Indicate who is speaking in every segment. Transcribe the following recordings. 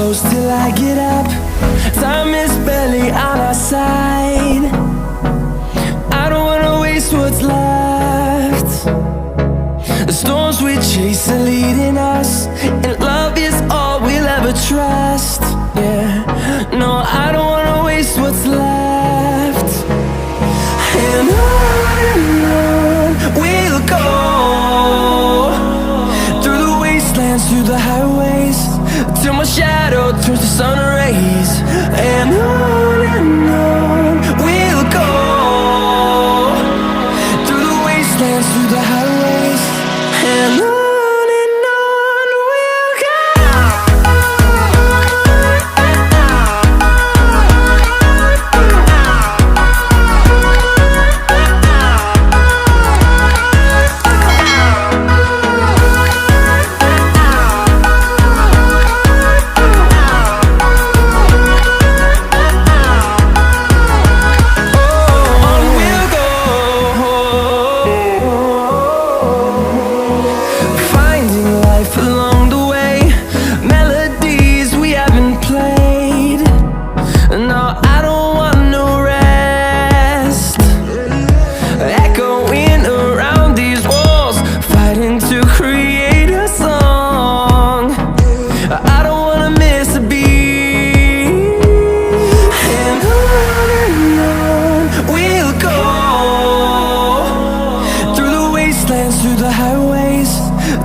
Speaker 1: close till I get up. Time is barely on our side. I don't wanna waste what's left. The storms we chase are leading us, and love is all we'll ever trust. Yeah, no, I don't wanna waste what's left. And on we'll go, through the wastelands, through the highways, till my shadow turns to sun rays. And on we'll go, through the wastelands, through the highways, and on we'll go. Through the highways,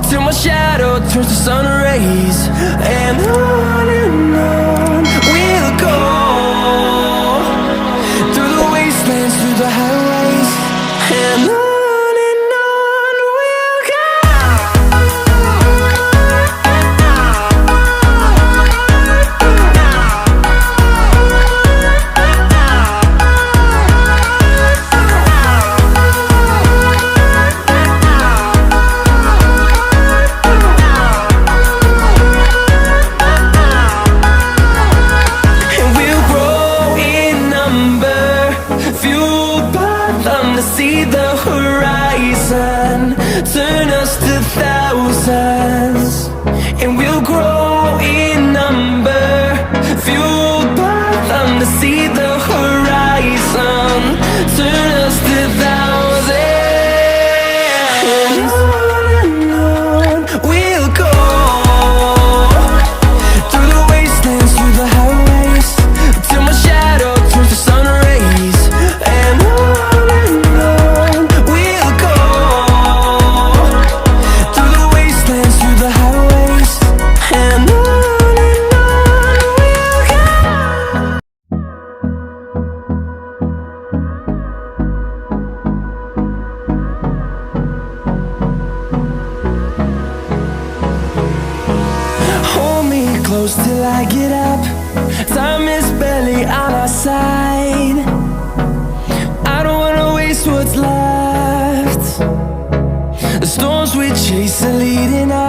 Speaker 1: till my shadow turns to sun rays. And on we'll go, through the wastelands, through the highways, and on we'll go. See the horizon, turn us to thousands, and we'll grow in number, fueled by them to see the horizon, turn us to thousands. And on we'll go, through the wastelands, through the highways, till my shadow turns to sun rays. And close till I get up. Time is barely on our side. I don't wanna waste what's left. The storms we chase are leading us.